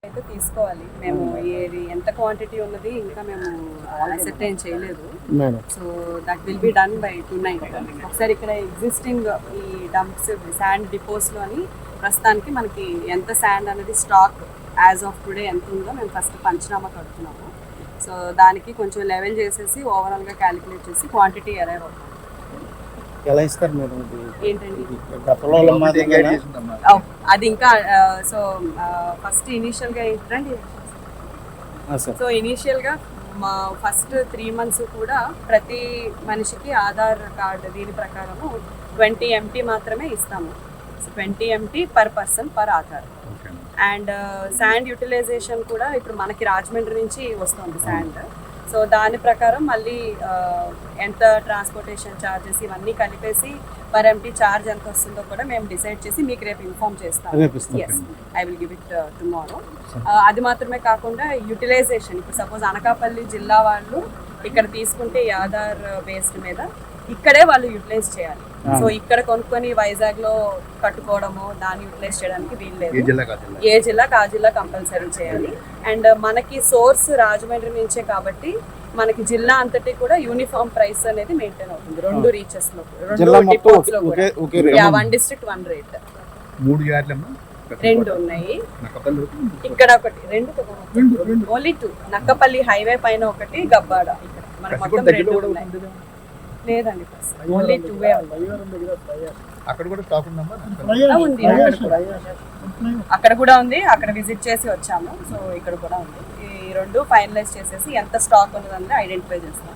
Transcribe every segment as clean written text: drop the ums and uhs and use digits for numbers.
అయితే తీసుకోవాలి. మేము ఏది ఎంత క్వాంటిటీ ఉన్నది ఇంకా మేము అసర్టైన్ చేయలేదు. So that will be done by tonight. ఒకసారి ఇక్కడ ఎగ్జిస్టింగ్ ఈ డంప్స్ శాండ్ డిపోస్లోని ప్రస్తుతానికి మనకి ఎంత శాండ్ అనేది స్టాక్ యాజ్ ఆఫ్ టుడే ఎంత ఉందో మేము ఫస్ట్ పంచనామా కడుతున్నాము. సో దానికి కొంచెం లెవెల్ చేసేసి ఓవరాల్గా క్యాలిక్యులేట్ చేసి క్వాంటిటీ అరైవ్ అవుతుంది. ఎలా ఇస్తారు మీరు? ఏంటండి అది ఇంకా సో ఫస్ట్ ఇనీషియల్గా ఏంటండి సో ఇనీషియల్గా మా ఫస్ట్ 3 months కూడా ప్రతి మనిషికి ఆధార్ కార్డు దీని ప్రకారము 20 MT మాత్రమే ఇస్తాము. So 20 MT per person per Aadhaar. And sand utilization కూడా ఇప్పుడు మనకి రాజమండ్రి నుంచి వస్తుంది శాండ్. సో దాని ప్రకారం మళ్ళీ ఎంత ట్రాన్స్పోర్టేషన్ ఛార్జెస్ ఇవన్నీ కలిపేసి పర్ ఎంటీ ఛార్జ్ ఎంత వస్తుందో కూడా మేము డిసైడ్ చేసి మీకు రేపు ఇన్ఫార్మ్ చేస్తాము. Yes, I will give it tomorrow. అది మాత్రమే కాకుండా యూటిలైజేషన్ ఇప్పుడు సపోజ్ అనకాపల్లి జిల్లా వాళ్ళు ఇక్కడ తీసుకుంటే ఈ ఆధార్ బేస్డ్ మీద ఇక్కడే వాళ్ళు యూటిలైజ్ చేయాలి. సో ఇక్కడ కొనుక్కొని వైజాగ్ లో కట్టుకోవడము దాన్ని యూటిలైజ్ చేయడానికి వీల్లేదు. ఏ జిల్లాకి ఆ జిల్లా కంపల్సరీ చేయాలి. అండ్ మనకి సోర్స్ రాజమండ్రి నుంచే కాబట్టి మనకి జిల్లా అంతటి కూడా యూనిఫామ్ ప్రైస్ అనేది మెయింటైన్ అవుతుంది. 2 రీచెస్ లో 2 డిపోట్స్ లో కూడా 1 district 1 rate. 2 ఉన్నాయి ఇక్కడ ఒకటి 2 ఓన్లీ 2 నక్కపల్లి హైవే పైన ఒకటి గబ్బాడ ఇక్కడ మనకి మొత్తం 2 ఉన్నాయి. లేదండి ఓన్లీ 2 అక్కడ కూడా స్టాక్ ఉందమ్మా? ఉంది, అక్కడ కూడా ఉంది. అక్కడ విజిట్ చేసి వచ్చాము. సో ఇక్కడ కూడా ఉంది. ఈ 2 ఫైనలైజ్ చేసేసి ఎంత స్టాక్ ఉన్నదంటే ఐడెంటిఫై చేస్తాం.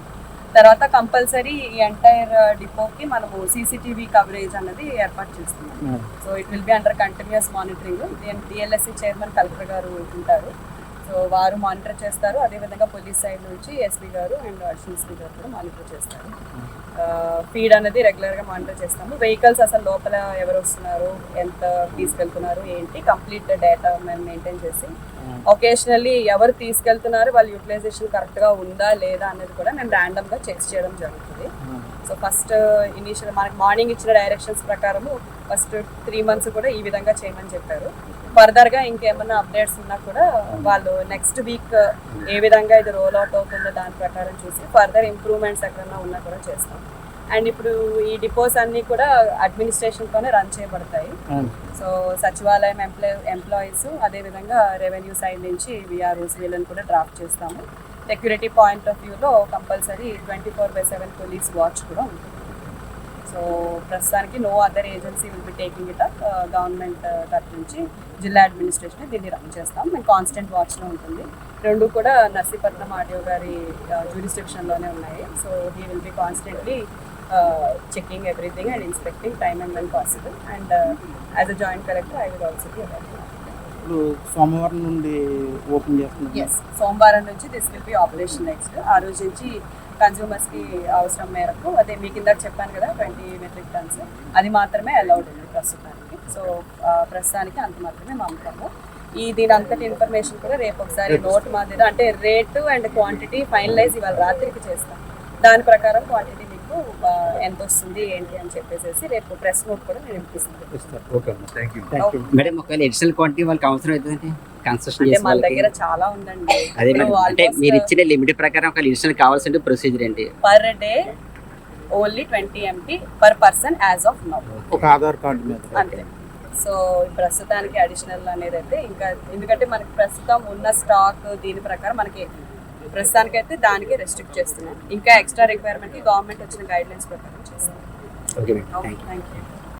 తర్వాత కంపల్సరీ ఈ ఎంటైర్ డిపోకి మనము CCTV కవరేజ్ అన్నది ఏర్పాటు చేస్తున్నాం. So it will be under continuous monitoring. DLSC chairman collector గారు ఉంటారు. సో వారు మానిటర్ చేస్తారు. అదేవిధంగా పోలీస్ సైడ్ నుంచి SP గారు అండ్ అడిషనల్ SP గారు కూడా మానిటర్ చేస్తారు. ఫీడ్ అనేది రెగ్యులర్గా మానిటర్ చేస్తాము. వెహికల్స్ అసలు లోపల ఎవరు వస్తున్నారు, ఎంత తీసుకెళ్తున్నారు, ఏంటి కంప్లీట్ డేటా మేము మెయింటైన్ చేసి ఒకేషనల్లీ ఎవరు తీసుకెళ్తున్నారు వాళ్ళ యూటిలైజేషన్ కరెక్ట్గా ఉందా లేదా అనేది కూడా మేము ర్యాండమ్గా చెక్ చేయడం జరుగుతుంది. సో ఫస్ట్ ఇనీషియల్ మనకి మార్నింగ్ ఇచ్చిన డైరెక్షన్స్ ప్రకారము ఫస్ట్ 3 months కూడా ఈ విధంగా చేయమని చెప్పారు. ఫర్దర్గా ఇంకేమన్నా అప్డేట్స్ ఉన్నా కూడా వాళ్ళు నెక్స్ట్ వీక్ ఏ విధంగా ఇది రోల్ అవుట్ అవుతుందో దాని ప్రకారం చూసి ఫర్దర్ ఇంప్రూవ్మెంట్స్ ఎక్కడన్నా ఉన్నా కూడా చేస్తాం. అండ్ ఇప్పుడు ఈ డిపోస్ అన్నీ కూడా అడ్మినిస్ట్రేషన్తోనే రన్ చేయబడతాయి. సో సచివాలయం ఎంప్లాయీస్ అదేవిధంగా రెవెన్యూ సైడ్ నుంచి VROs వీళ్ళని కూడా డ్రాఫ్ట్ చేస్తాము. సెక్యూరిటీ పాయింట్ ఆఫ్ వ్యూలో కంపల్సరీ 24/7 పోలీస్ వాచ్ కూడా ఉంటుంది. సో ప్రస్తుతానికి no other agency will be taking it up. Government తరఫు నుంచి జిల్లా అడ్మినిస్ట్రేషన్ దీన్ని రన్ చేస్తాం. మేము కాన్స్టెంట్ వాచ్లో ఉంటుంది. 2 కూడా నర్సీపట్నం ఆర్డీఓ గారి జ్యూరిస్డిక్షన్లోనే ఉన్నాయి. So he will be constantly checking everything and inspecting time and when possible. And as a joint collector I will also be available. ఇప్పుడు సోమవారం నుండి ఓపెన్ చేస్తున్నాం. ఎస్, సోమవారం నుంచి this will be operation next. ఆ రోజు నుంచి కన్జ్యూమర్స్కి అవసరం మేరకు అదే మీకు ఇందాక చెప్పాను కదా 20 metric tons అది మాత్రమే అలౌడ్ ఉంది ప్రస్తుతానికి. సో ప్రస్తుతానికి అంత మాత్రమే మా అమ్ముతాము. దీని అంతటి ఇన్ఫర్మేషన్ కూడా రేపు ఒకసారి నోట్ మాదిరి అంటే రేటు అండ్ క్వాంటిటీ ఫైనలైజ్ ఇవాళ రాత్రికి చేస్తాం. దాని ప్రకారం క్వాంటిటీ మీకు ఎంత వస్తుంది ఏంటి అని చెప్పేసి రేపు ప్రెస్ నోట్ కూడా నేను ఇప్పిస్తాను. మేడం ఒకవేళ ఎడిషనల్ క్వాంటిటీ వాళ్ళకి అవసరం అవుతుంది కన్స్ట్రక్షన్ అంటే మన దగ్గర చాలా ఉందండి. అదే అంటే మీరు ఇచ్చిన లిమిట్ ప్రకారం ఒక ఎడిషనల్ కావాల్సిన ప్రొసీజర్ ఏంటి? Per day only 20 MT per person as of now. ఒక ఆధార్ కార్డు మీద అంతే. సో ప్రస్తుతానికి అడిషనల్ అనేది అయితే ఇంకా ఎందుకంటే మనకి ప్రస్తుతం ఉన్న స్టాక్ దీని ప్రకారం మనకి ప్రస్తుతానికి అయితే దానికి రెస్ట్రిక్ట్ చేస్తున్నాం. ఇంకా ఎక్స్ట్రా రిక్వైర్మెంట్కి గవర్నమెంట్ వచ్చిన గైడ్ లైన్స్ ప్రకారం చేస్తాం. Okay, thank you.